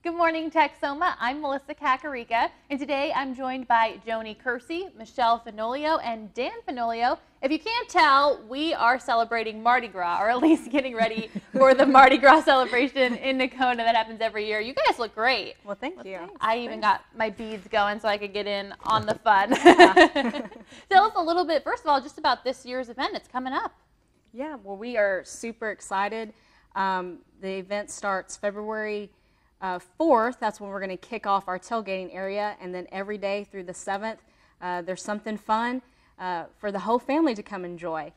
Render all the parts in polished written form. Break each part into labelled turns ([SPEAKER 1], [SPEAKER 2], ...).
[SPEAKER 1] Good morning, Texoma. I'm Melissa Kakarika, and today I'm joined by Joni Kersey, Michelle Fenolio, and Dan Fenolio. If you can't tell, we are celebrating Mardi Gras, or at least getting ready for the Mardi Gras celebration in Nocona that happens every year. You guys look great.
[SPEAKER 2] Well, thank you.
[SPEAKER 1] I even got my beads going so I could get in on the fun. Tell us a little bit, first of all, just about this year's event. It's coming up.
[SPEAKER 2] Yeah, well, we are super excited. The event starts February 4th. That's when we're going to kick off our tailgating area, and then every day through the 7th, there's something fun for the whole family to come enjoy.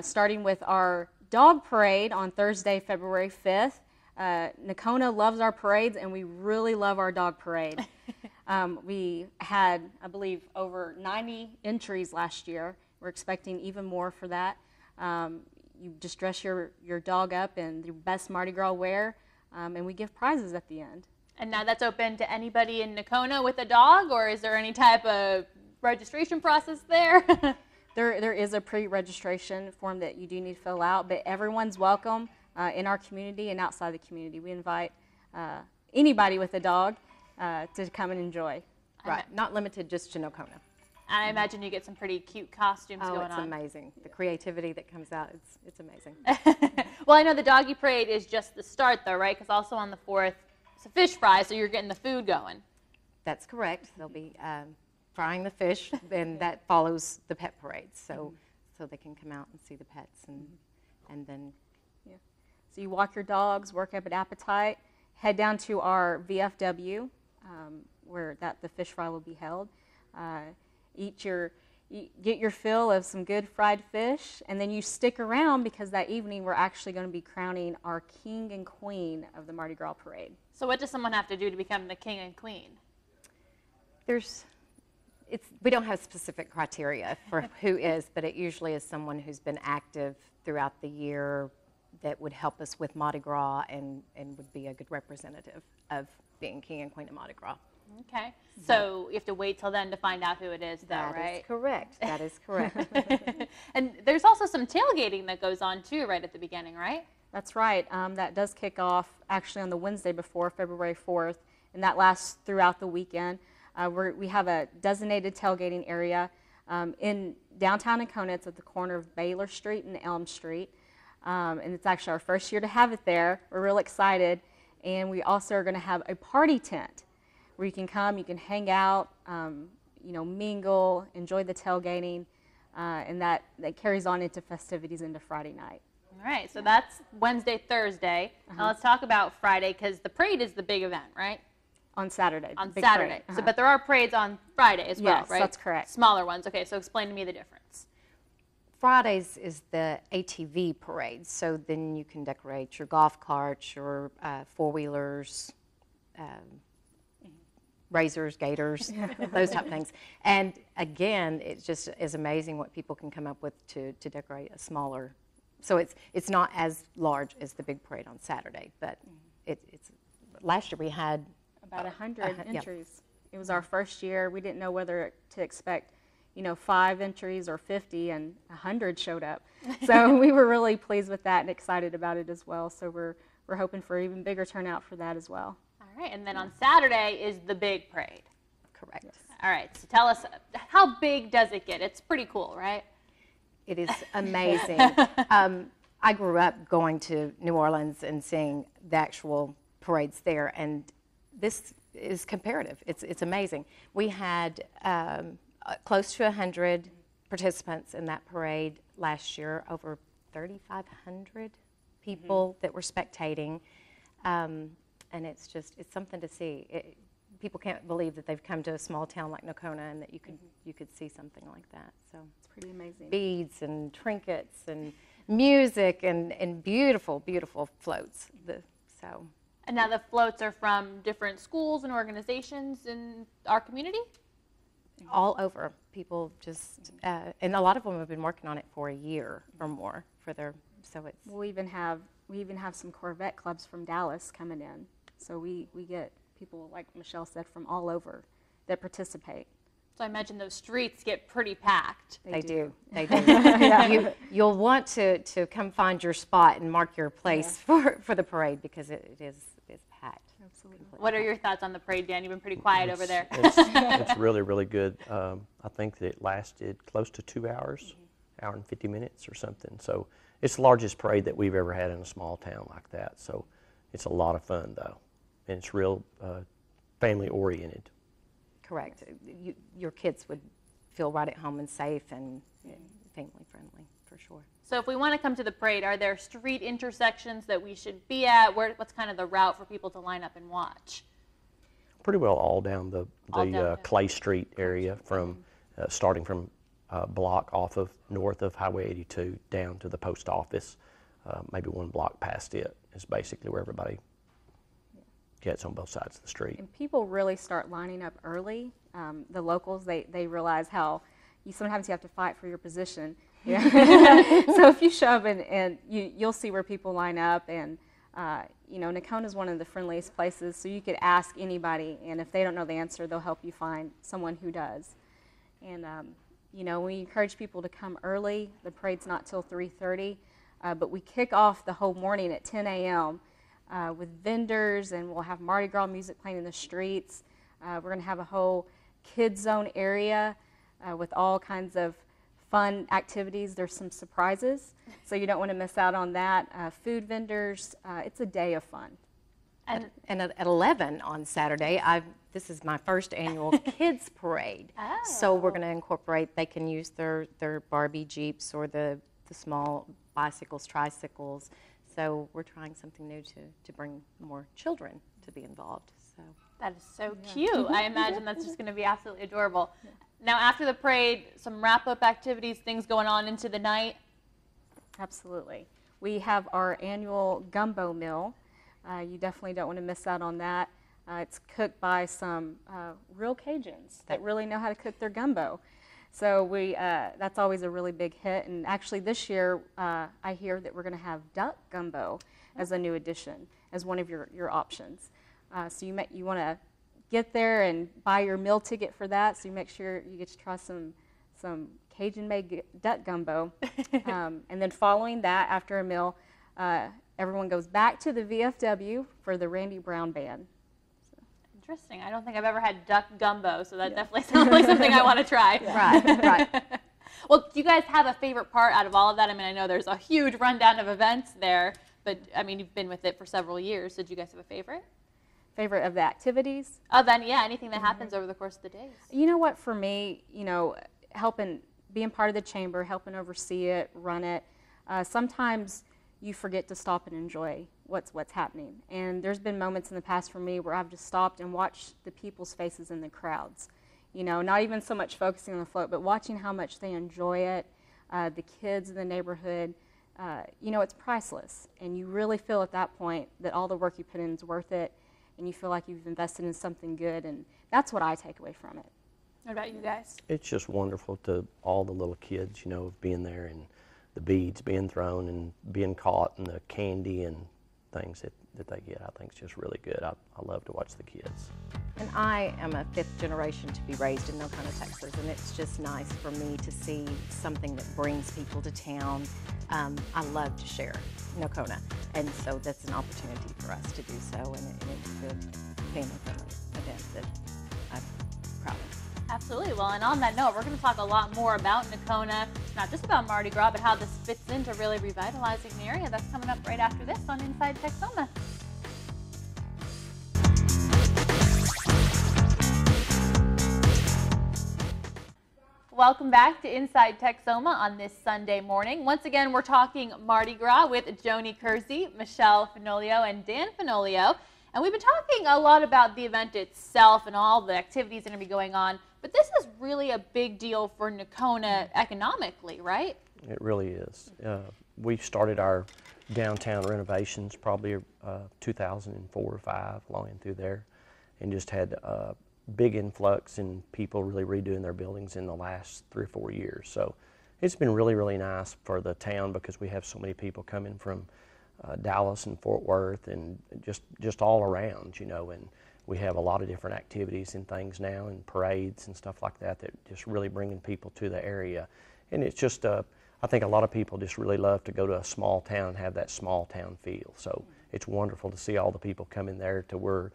[SPEAKER 2] Starting with our dog parade on Thursday, February 5th. Nocona loves our parades, and we really love our dog parade. We had, I believe, over 90 entries last year. We're expecting even more for that. You just dress your dog up in your best Mardi Gras wear, and we give prizes at the end.
[SPEAKER 1] And now that's open to anybody in Nocona with a dog, or is there any type of registration process there?
[SPEAKER 2] There is a pre-registration form that you do need to fill out, but everyone's welcome in our community and outside the community. We invite anybody with a dog to come and enjoy.
[SPEAKER 3] Right, not limited just to Nocona.
[SPEAKER 1] I imagine you get some pretty cute costumes going on.
[SPEAKER 3] Oh, it's amazing. The creativity that comes out, it's amazing.
[SPEAKER 1] Well, I know the doggy parade is just the start, though, right? Because also on the 4th, it's a fish fry, so you're getting the food going.
[SPEAKER 3] That's correct. They'll be frying the fish, and that follows the pet parade, so they can come out and see the pets, and then.
[SPEAKER 2] Yeah. So you walk your dogs, work up an appetite, head down to our VFW, where the fish fry will be held. Get your fill of some good fried fish, and then you stick around because that evening we're actually going to be crowning our king and queen of the Mardi Gras parade.
[SPEAKER 1] So what does someone have to do to become the king and queen?
[SPEAKER 3] We don't have specific criteria for who is, but it usually is someone who's been active throughout the year that would help us with Mardi Gras and would be a good representative of being king and queen of Mardi Gras.
[SPEAKER 1] Okay, so you have to wait till then to find out who it is, though, right?
[SPEAKER 3] That is correct. That is correct.
[SPEAKER 1] And there's also some tailgating that goes on, too, right at the beginning, right?
[SPEAKER 2] That's right. That does kick off actually on the Wednesday before, February 4th, and that lasts throughout the weekend. We have a designated tailgating area in downtown Nocona. It's at the corner of Baylor Street and Elm Street, and it's actually our first year to have it there. We're real excited, and we also are going to have a party tent where you can come, you can hang out, mingle, enjoy the tailgating, and that carries on into festivities into Friday night.
[SPEAKER 1] All right, so that's Wednesday, Thursday. Now let's talk about Friday, because the parade is the big event, right?
[SPEAKER 2] On Saturday.
[SPEAKER 1] On Saturday. So, but there are parades on Friday as well,
[SPEAKER 2] yes,
[SPEAKER 1] right?
[SPEAKER 2] That's correct.
[SPEAKER 1] Smaller ones. Okay, so explain to me the difference.
[SPEAKER 3] Fridays is the ATV parade, so then you can decorate your golf carts, your four-wheelers, razors, gators, those type of things. And again, it just is amazing what people can come up with to decorate a smaller. So it's not as large as the big parade on Saturday, but it's last year we had
[SPEAKER 2] about 100 entries. It was our first year. We didn't know whether to expect 5 entries or 50, and 100 showed up. So we were really pleased with that and excited about it as well. So we're hoping for even bigger turnout for that as well.
[SPEAKER 1] All right, and then on Saturday is the big parade.
[SPEAKER 3] Correct.
[SPEAKER 2] Yes.
[SPEAKER 1] All right, so tell us, how big does it get? It's pretty cool, right?
[SPEAKER 3] It is amazing. I grew up going to New Orleans and seeing the actual parades there, and this is comparative. It's amazing. We had close to 100 participants in that parade last year, over 3,500 people that were spectating. And it's something to see. People can't believe that they've come to a small town like Nocona and that you could see something like that. So
[SPEAKER 2] it's pretty amazing.
[SPEAKER 3] Beads and trinkets and music and beautiful, beautiful floats.
[SPEAKER 1] And now the floats are from different schools and organizations in our community?
[SPEAKER 3] All over. People just, and a lot of them have been working on it for a year or more for their, so it's.
[SPEAKER 2] We even have some Corvette clubs from Dallas coming in. So we get people, like Michelle said, from all over that participate.
[SPEAKER 1] So I imagine those streets get pretty packed.
[SPEAKER 3] They do. They do. Yeah. You'll want to come find your spot and mark your place for the parade, because it's is packed.
[SPEAKER 2] Absolutely.
[SPEAKER 1] What are your thoughts on the parade, Dan? You've been pretty quiet over there.
[SPEAKER 4] It's really, really good. I think that it lasted close to 2 hours, hour and 50 minutes or something. So it's the largest parade that we've ever had in a small town like that. So it's a lot of fun, though, and it's real family-oriented.
[SPEAKER 3] Correct. Your kids would feel right at home and safe and family-friendly, for sure.
[SPEAKER 1] So if we want to come to the parade, are there street intersections that we should be at? What's kind of the route for people to line up and watch?
[SPEAKER 4] Pretty well all down the
[SPEAKER 1] down
[SPEAKER 4] Clay Street area, from starting from block north of Highway 82 down to the post office. Maybe one block past it is basically where everybody gets on both sides of the street.
[SPEAKER 2] And people really start lining up early. The locals, they realize how sometimes you have to fight for your position. Yeah. So if you show up and you'll see where people line up, and Nocona is one of the friendliest places, so you could ask anybody, and if they don't know the answer, they'll help you find someone who does. And we encourage people to come early. The parade's not till 3:30, but we kick off the whole morning at 10 a.m. With vendors, and we'll have Mardi Gras music playing in the streets. We're going to have a whole kids zone area with all kinds of fun activities. There's some surprises, so you don't want to miss out on that. Food vendors, it's a day of fun.
[SPEAKER 3] And at 11 on Saturday, this is my first annual kids parade.
[SPEAKER 1] Oh.
[SPEAKER 3] So we're going to incorporate, they can use their Barbie Jeeps or the small bicycles, tricycles. So we're trying something new to bring more children to be involved. So
[SPEAKER 1] that is so cute. I imagine that's just going to be absolutely adorable. Yeah. Now, after the parade, some wrap-up activities, things going on into the night?
[SPEAKER 2] Absolutely. We have our annual gumbo meal. You definitely don't want to miss out on that. It's cooked by some real Cajuns that really know how to cook their gumbo. So that's always a really big hit. And actually this year, I hear that we're going to have duck gumbo as a new addition, as one of your options. So you want to get there and buy your meal ticket for that, so you make sure you get to try some Cajun-made duck gumbo. And then following that, after a meal, everyone goes back to the VFW for the Randy Brown Band.
[SPEAKER 1] Interesting. I don't think I've ever had duck gumbo, so that definitely sounds like something I want to try.
[SPEAKER 3] Right.
[SPEAKER 1] Well, do you guys have a favorite part out of all of that? I mean, I know there's a huge rundown of events there, but I mean, you've been with it for several years. So do you guys have a favorite?
[SPEAKER 2] Favorite of the activities?
[SPEAKER 1] Then, yeah, anything that happens over the course of the days.
[SPEAKER 2] You know what, for me, being part of the chamber, helping oversee it, run it, sometimes you forget to stop and enjoy what's happening. And there's been moments in the past for me where I've just stopped and watched the people's faces in the crowds. Not even so much focusing on the float, but watching how much they enjoy it, the kids in the neighborhood. It's priceless. And you really feel at that point that all the work you put in is worth it, and you feel like you've invested in something good, and that's what I take away from it.
[SPEAKER 1] What about you guys?
[SPEAKER 4] It's just wonderful to all the little kids, being there, and the beads being thrown and being caught, and the candy and things that they get. I think it's just really good. I love to watch the kids.
[SPEAKER 3] And I am a fifth generation to be raised in Nocona, Texas, and it's just nice for me to see something that brings people to town. I love to share Nocona, and so that's an opportunity for us to do so, and it's a good family-friendly event that I'm proud of.
[SPEAKER 1] Absolutely. Well, and on that note, we're going to talk a lot more about Nocona, not just about Mardi Gras, but how this fits into really revitalizing the area. That's coming up right after this on Inside Texoma. Welcome back to Inside Texoma on this Sunday morning. Once again, we're talking Mardi Gras with Joni Kersey, Michelle Fenolio, and Dan Fenolio. And we've been talking a lot about the event itself and all the activities that are going to be going on. But this is really a big deal for Nocona economically, right?
[SPEAKER 4] It really is. We started our downtown renovations probably 2004 or 5, along in through there, and just had a big influx in people really redoing their buildings in the last 3 or 4 years. So it's been really, really nice for the town because we have so many people coming from Dallas and Fort Worth and just all around, and we have a lot of different activities and things now and parades and stuff like that just really bringing people to the area. And it's just, I think a lot of people just really love to go to a small town and have that small town feel. So it's wonderful to see all the people come in there to where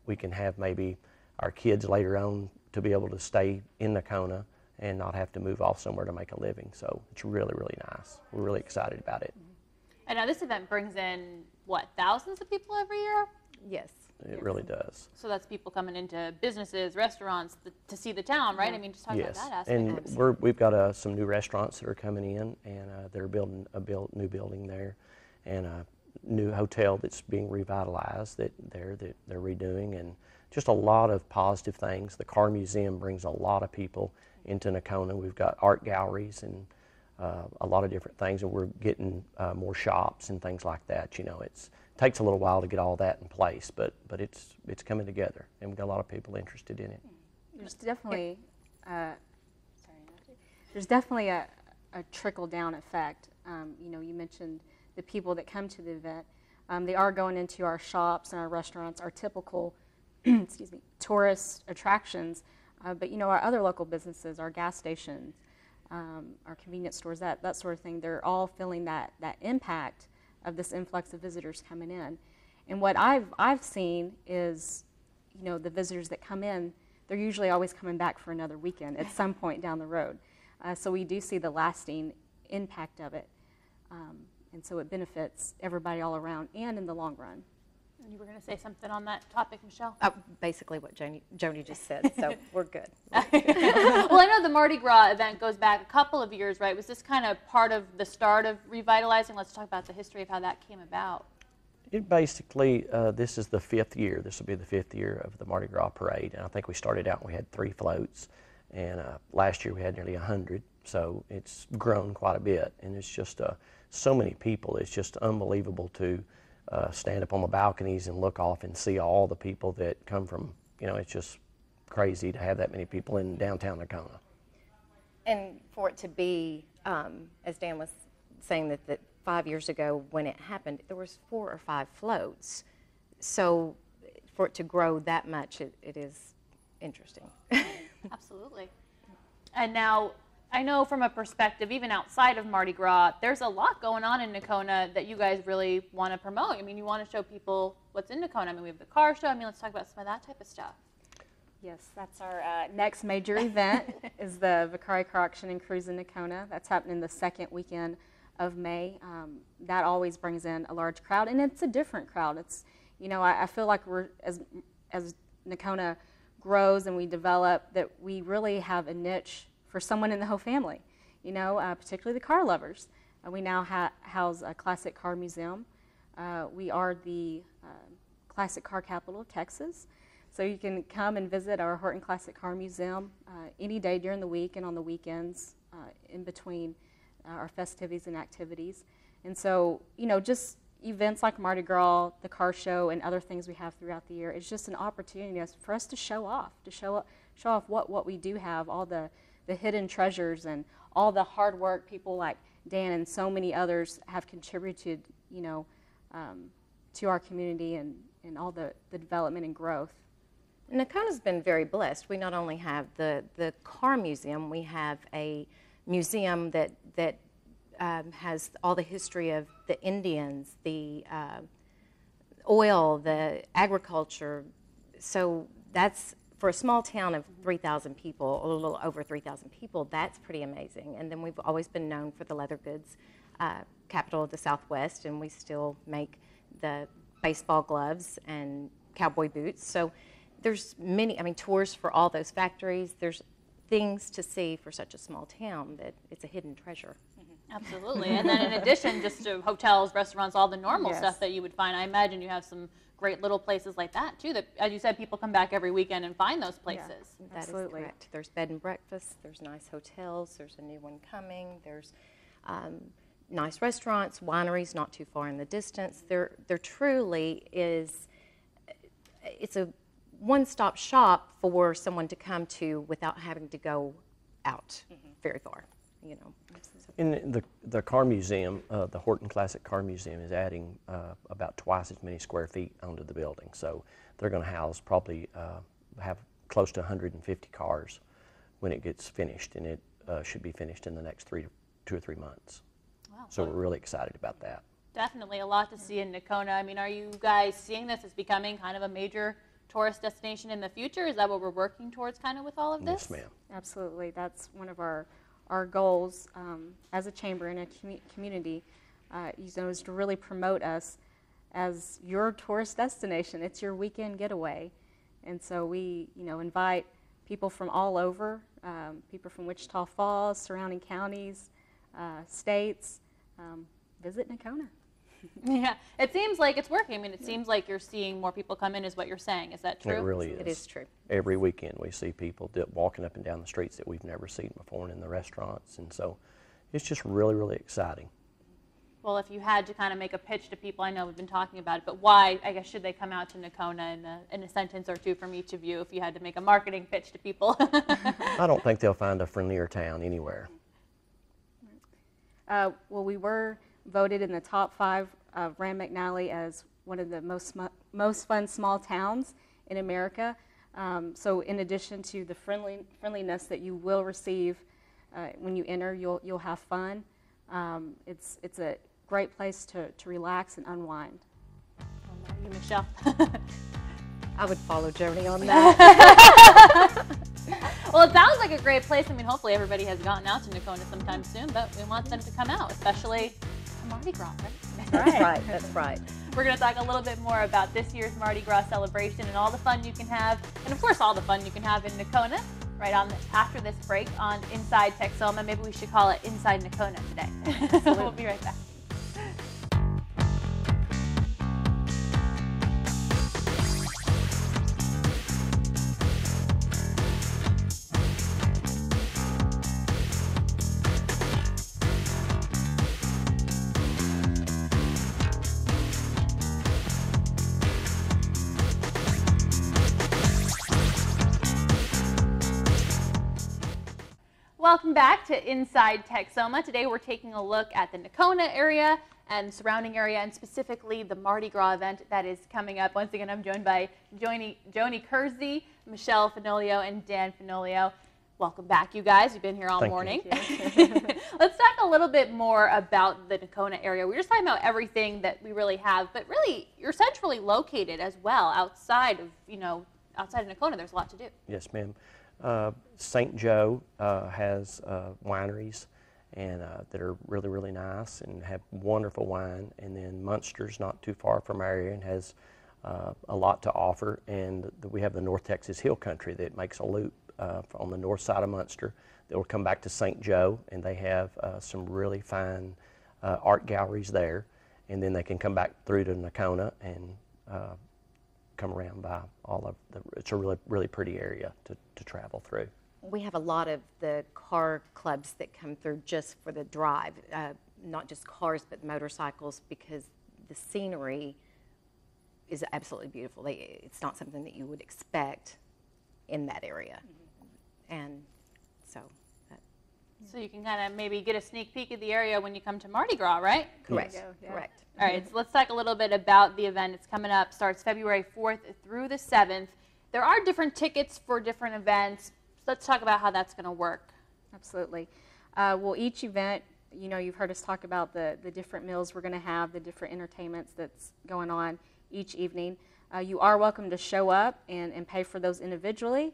[SPEAKER 4] we can have maybe our kids later on to be able to stay in Nocona and not have to move off somewhere to make a living. So it's really, really nice. We're really excited about it.
[SPEAKER 1] And now this event brings in, what, thousands of people every year?
[SPEAKER 3] Yes.
[SPEAKER 4] It really does.
[SPEAKER 1] So that's people coming into businesses, restaurants, to see the town, right? I mean, just talk about
[SPEAKER 4] Yes,
[SPEAKER 1] that aspect.
[SPEAKER 4] and we've got some new restaurants that are coming in, and they're building a new building there, and a new hotel that's being revitalized that they're redoing, and just a lot of positive things. The car museum brings a lot of people into Nocona. We've got art galleries and a lot of different things, and we're getting more shops and things like that. You know, it takes a little while to get all that in place, but it's coming together, and we've got a lot of people interested in it.
[SPEAKER 2] There's definitely, there's definitely a trickle-down effect. You know, you mentioned the people that come to the event. They are going into our shops and our restaurants, our typical, excuse me, tourist attractions. But you know, our other local businesses, our gas stations, our convenience stores, that sort of thing, they're all feeling that impact of this influx of visitors coming in. And what I've seen is, you know, the visitors that come in, they're usually always coming back for another weekend at some point down the road. So we do see the lasting impact of it. And so it benefits everybody all around and in the long run.
[SPEAKER 1] And you were going to say something on that topic, Michelle?
[SPEAKER 3] Basically what Joni just said, so we're good.
[SPEAKER 1] Well, I know the Mardi Gras event goes back a couple of years, right? Was this kind of part of the start of revitalizing? Let's talk about the history of how that came about.
[SPEAKER 4] It basically, this is the 5th year. This will be the 5th year of the Mardi Gras parade, and I think we started out and we had 3 floats, and last year we had nearly 100, so it's grown quite a bit, and it's just so many people. It's just unbelievable to stand up on the balconies and look off and see all the people that come from, you know, it's just crazy to have that many people in downtown Nocona.
[SPEAKER 3] And for it to be, as Dan was saying, that 5 years ago when it happened, there was 4 or 5 floats. So for it to grow that much, it is interesting.
[SPEAKER 1] Absolutely. And now, I know from a perspective, even outside of Mardi Gras, there's a lot going on in Nocona that you guys really want to promote. I mean, you want to show people what's in Nocona. I mean, we have the car show. I mean, let's talk about some of that type of stuff.
[SPEAKER 2] Yes, that's our next major event is the Vicari Car Auction and Cruise in Nocona. That's happening the 2nd weekend of May. That always brings in a large crowd, and it's a different crowd. It's, you know, I feel like we're, as Nocona grows and we develop, that we really have a niche for someone in the whole family, you know, particularly the car lovers. We now house a classic car museum. We are the classic car capital of Texas. So you can come and visit our Horton Classic Car Museum any day during the week and on the weekends in between our festivities and activities. And so, you know, just events like Mardi Gras, the car show, and other things we have throughout the year, it's just an opportunity for us to show off what we do have, all the hidden treasures and all the hard work people like Dan and so many others have contributed, you know, to our community and all the development and growth.
[SPEAKER 3] Nocona's been very blessed. We not only have the car museum, we have a museum that has all the history of the Indians, the oil, the agriculture. So that's, for a small town of 3,000 people, a little over 3,000 people, that's pretty amazing. And then we've always been known for the leather goods capital of the Southwest, and we still make the baseball gloves and cowboy boots. So there's many, I mean, tours for all those factories. There's things to see for such a small town that it's a hidden treasure.
[SPEAKER 1] Absolutely. And then in addition, just to hotels, restaurants, all the normal
[SPEAKER 3] Yes.
[SPEAKER 1] stuff that you would find, I imagine you have some great little places like that too, that, as you said, people come back every weekend and find those places.
[SPEAKER 3] That is
[SPEAKER 2] Absolutely.
[SPEAKER 3] correct. There's bed and breakfast, there's nice hotels, there's a new one coming, there's nice restaurants, wineries not too far in the distance. There truly is, it's a one-stop shop for someone to come to without having to go out very far, you know.
[SPEAKER 4] In the car museum, the Horton Classic Car Museum is adding about twice as many square feet onto the building. So they're going to house probably have close to 150 cars when it gets finished, and it should be finished in the next 2 or 3 months.
[SPEAKER 1] Wow.
[SPEAKER 4] So we're really excited about that.
[SPEAKER 1] Definitely a lot to see in Nocona. I mean, are you guys seeing this as becoming kind of a major tourist destination in the future? Is that what we're working towards kind of with all of this?
[SPEAKER 4] Yes, ma'am.
[SPEAKER 2] Absolutely. That's one of our goals as a chamber and a community, is to really promote us as your tourist destination. It's your weekend getaway. And so we, invite people from all over, people from Wichita Falls, surrounding counties, states, visit Nocona.
[SPEAKER 1] Yeah, it seems like it's working. I mean, it seems like you're seeing more people come in is what you're saying. Is that true?
[SPEAKER 4] It really is.
[SPEAKER 3] It is true.
[SPEAKER 4] Every weekend we see people walking up and down the streets that we've never seen before and in the restaurants. And so it's just really, really exciting.
[SPEAKER 1] Well, if you had to kind of make a pitch to people, I know we've been talking about it, but why, I guess, should they come out to Nocona in a sentence or two from each of you if you had to make a marketing pitch to people?
[SPEAKER 4] I don't think they'll find a friendlier town anywhere.
[SPEAKER 2] Well, we were voted in the top 5 of Rand McNally as one of the most fun small towns in America. So in addition to the friendliness that you will receive when you enter, you'll have fun. It's a great place to relax and unwind.
[SPEAKER 1] You, Michelle.
[SPEAKER 3] I would follow Joni on that.
[SPEAKER 1] Well, it sounds like a great place. I mean, hopefully everybody has gotten out to Nocona sometime soon, but we want them to come out, especially to Mardi Gras, right?
[SPEAKER 3] That's right. That's right.
[SPEAKER 1] We're going to talk a little bit more about this year's Mardi Gras celebration and all the fun you can have, and of course all the fun you can have in Nocona right on after this break on Inside Texoma. Maybe we should call it Inside Nocona today. We'll be right back. Welcome back to Inside Texoma. Today we're taking a look at the Nocona area and surrounding area, and specifically the Mardi Gras event that is coming up. Once again, I'm joined by Joni Kersey, Michelle Fenolio, and Dan Fenolio. Welcome back, you guys. You've been here all morning. Let's talk a little bit more about the Nocona area. We were just talking about everything that we really have, but really you're centrally located as well outside of Nocona. There's a lot to do.
[SPEAKER 4] Yes, ma'am. St. Joe has wineries and that are really, really nice and have wonderful wine. And then Munster's not too far from our area and has a lot to offer. And we have the North Texas Hill Country that makes a loop on the north side of Munster that will come back to St. Joe, and they have some really fine art galleries there. And then they can come back through to Nocona and come around by all of it's a really, really pretty area to travel through.
[SPEAKER 3] We have a lot of the car clubs that come through just for the drive, not just cars but motorcycles, because the scenery is absolutely beautiful. It's not something that you would expect in that area. And so
[SPEAKER 1] you can kind of maybe get a sneak peek of the area when you come to Mardi Gras, right?
[SPEAKER 3] correct. Correct.
[SPEAKER 1] All right, so let's talk a little bit about the event. It's coming up, starts February 4th through the 7th. There are different tickets for different events. Let's talk about how that's going to work.
[SPEAKER 2] Absolutely. Well, each event, you've heard us talk about the different meals we're going to have, the different entertainments that's going on each evening. You are welcome to show up and pay for those individually,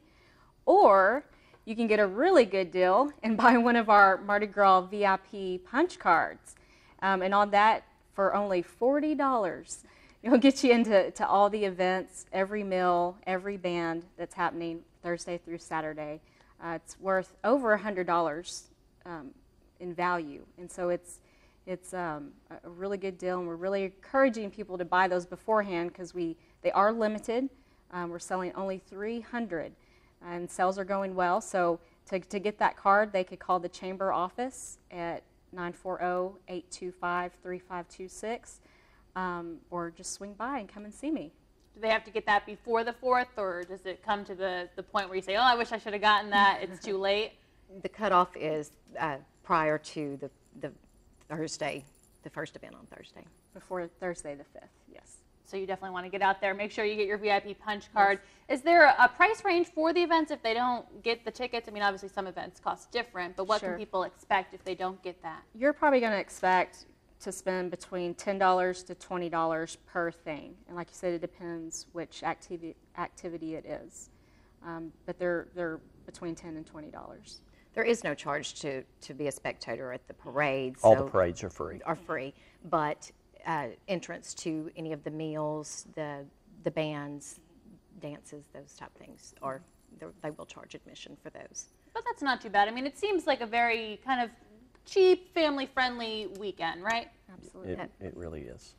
[SPEAKER 2] or you can get a really good deal and buy one of our Mardi Gras VIP punch cards. And on that, for only $40, it'll get you into all the events, every meal, every band that's happening Thursday through Saturday. It's worth over $100 in value, and so it's a really good deal, and we're really encouraging people to buy those beforehand because they are limited. We're selling only 300, and sales are going well. So to get that card, they could call the chamber office at 940-825-3526, or just swing by and come and see me.
[SPEAKER 1] Do they have to get that before the 4th, or does it come to the point where you say, oh, I wish I should have gotten that, it's too late?
[SPEAKER 3] The cutoff is prior to the Thursday, the first event on Thursday.
[SPEAKER 2] Before Thursday the 5th, yes.
[SPEAKER 1] So you definitely want to get out there. Make sure you get your VIP punch card. Yes. Is there a price range for the events if they don't get the tickets? I mean, obviously some events cost different, but what can people expect if they don't get that?
[SPEAKER 2] You're probably going to expect to spend between $10 to $20 per thing. And like you said, it depends which activity it is. But they're between $10 and $20.
[SPEAKER 3] There is no charge to be a spectator at the parades.
[SPEAKER 4] All the parades are free.
[SPEAKER 3] But entrance to any of the meals, the bands, dances, those type things, they will charge admission for those.
[SPEAKER 1] But that's not too bad. I mean, it seems like a very kind of cheap, family-friendly weekend, right?
[SPEAKER 2] Absolutely.
[SPEAKER 4] It really is.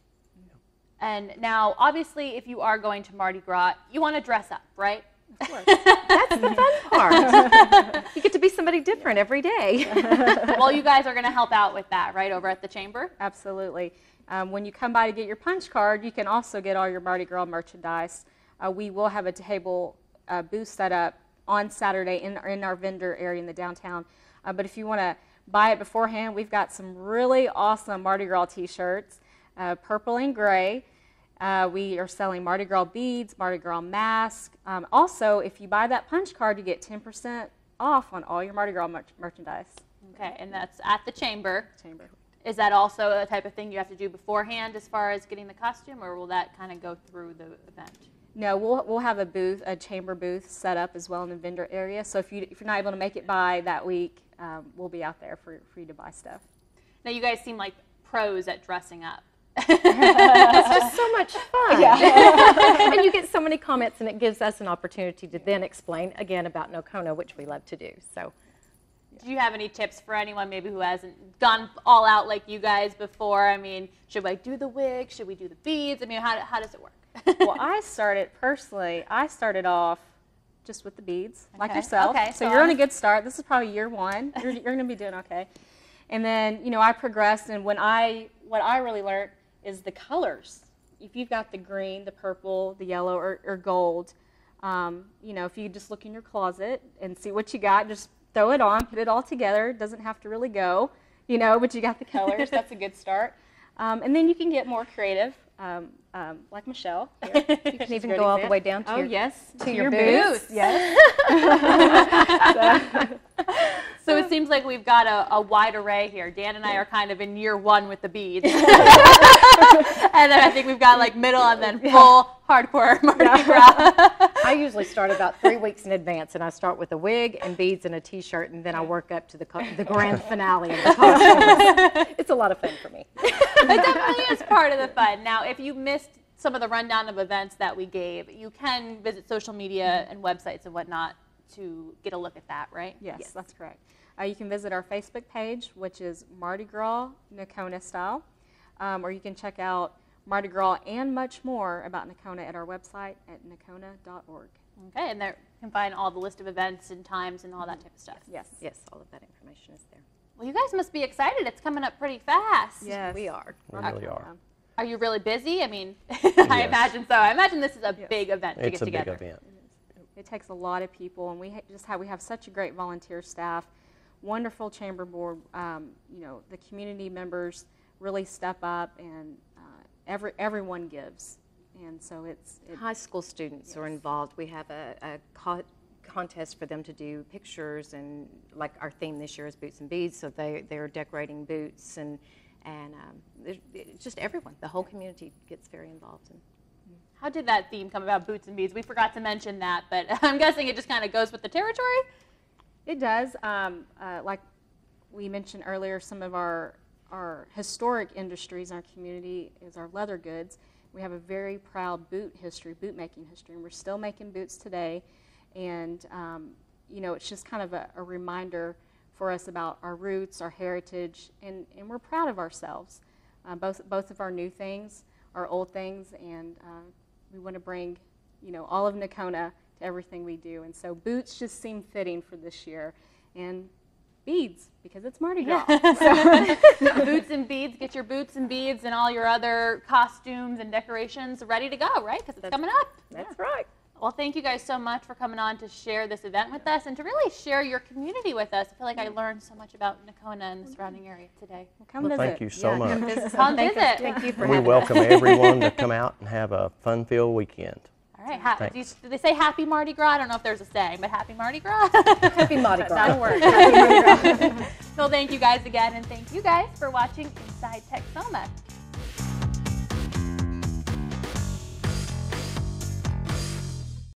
[SPEAKER 1] And now, obviously, if you are going to Mardi Gras, you want to dress up, right?
[SPEAKER 2] Of course.
[SPEAKER 3] That's the fun part. You get to be somebody different every day.
[SPEAKER 1] Well, you guys are going to help out with that, right, over at the Chamber?
[SPEAKER 2] Absolutely. When you come by to get your punch card, you can also get all your Mardi Gras merchandise. We will have a table booth set up on Saturday in our vendor area in the downtown. But if you want to buy it beforehand, we've got some really awesome Mardi Gras t-shirts, purple and gray. We are selling Mardi Gras beads, Mardi Gras masks. Also, if you buy that punch card, you get 10% off on all your Mardi Gras merchandise.
[SPEAKER 1] Okay, and that's at the Chamber.
[SPEAKER 2] Chamber.
[SPEAKER 1] Is that also a type of thing you have to do beforehand as far as getting the costume, or will that kind of go through the event?
[SPEAKER 2] No, we'll have a chamber booth set up as well in the vendor area. So if you're not able to make it by that week, we'll be out there for you to buy stuff.
[SPEAKER 1] Now, you guys seem like pros at dressing up.
[SPEAKER 3] It's just so much fun. Yeah. And you get so many comments, and it gives us an opportunity to then explain again about Nocona, which we love to do. So,
[SPEAKER 1] do you have any tips for anyone maybe who hasn't gone all out like you guys before? I mean, should we do the wig? Should we do the beads? I mean, how does it work?
[SPEAKER 2] Well, I started off just with the beads, like yourself.
[SPEAKER 1] Okay,
[SPEAKER 2] so you're on a good start. This is probably year one. You're going to be doing okay. And then, I progressed, and what I really learned is the colors. If you've got the green, the purple, the yellow, or gold, if you just look in your closet and see what you got, just throw it on, put it all together. It doesn't have to really go, but you got the colors. That's a good start. And then you can get more creative. Like Michelle. Here.
[SPEAKER 3] you can even go all the way down to
[SPEAKER 2] your
[SPEAKER 3] boots.
[SPEAKER 2] Yes.
[SPEAKER 1] So it seems like we've got a wide array here. Dan and I are kind of in year one with the beads. And then I think we've got like middle and then full hardcore Mardi Gras.
[SPEAKER 3] I usually start about 3 weeks in advance, and I start with a wig and beads and a t-shirt, and then I work up to the grand finale of the costumes. It's a lot of fun for me.
[SPEAKER 1] It definitely is part of the fun. Now, if you missed some of the rundown of events that we gave, you can visit social media and websites and whatnot to get a look at that, right?
[SPEAKER 2] Yes, that's correct. You can visit our Facebook page, which is Mardi Gras Nocona Style, or you can check out Mardi Gras and much more about Nocona at our website at nocona.org.
[SPEAKER 1] Okay, and there you can find all the list of events and times and all that type of stuff.
[SPEAKER 2] Yes.
[SPEAKER 3] Yes, all of that information is there.
[SPEAKER 1] Well, you guys must be excited. It's coming up pretty fast.
[SPEAKER 2] Yes.
[SPEAKER 3] We are.
[SPEAKER 4] We really are.
[SPEAKER 1] Are you really busy? I mean, I imagine so. I imagine this is a big event to get together.
[SPEAKER 4] It's a big event.
[SPEAKER 2] It takes a lot of people, and we have such a great volunteer staff, wonderful chamber board. The community members really step up, and everyone gives, and so it's
[SPEAKER 3] high school students are involved. We have a contest for them to do pictures, and like our theme this year is boots and beads, so they're decorating boots, and just everyone, the whole community gets very involved in.
[SPEAKER 1] How did that theme come about, boots and beads? We forgot to mention that, but I'm guessing it just kind of goes with the territory?
[SPEAKER 2] It does. Like we mentioned earlier, some of our historic industries in our community is our leather goods. We have a very proud boot making history, and we're still making boots today. And, it's just kind of a reminder for us about our roots, our heritage, and we're proud of ourselves. Both of our new things, our old things, and we want to bring, all of Nocona to everything we do. And so boots just seem fitting for this year. And beads, because it's Mardi Gras.
[SPEAKER 1] Boots and beads, get your boots and beads and all your other costumes and decorations ready to go, right? Because it's coming up.
[SPEAKER 3] That's right.
[SPEAKER 1] Well, thank you guys so much for coming on to share this event with us and to really share your community with us. I feel like I learned so much about Nocona and the surrounding area today.
[SPEAKER 2] Come visit.
[SPEAKER 4] Thank you so much.
[SPEAKER 1] Come visit.
[SPEAKER 3] Thank you for
[SPEAKER 4] We
[SPEAKER 3] having
[SPEAKER 4] welcome
[SPEAKER 3] us.
[SPEAKER 4] everyone to come out and have a fun-filled weekend.
[SPEAKER 1] All right. Do they say Happy Mardi Gras? I don't know if there's a saying, but Happy Mardi Gras?
[SPEAKER 3] Happy Mardi Gras.
[SPEAKER 2] That'll work.
[SPEAKER 1] Well, thank you guys again, and thank you guys for watching Inside Texoma.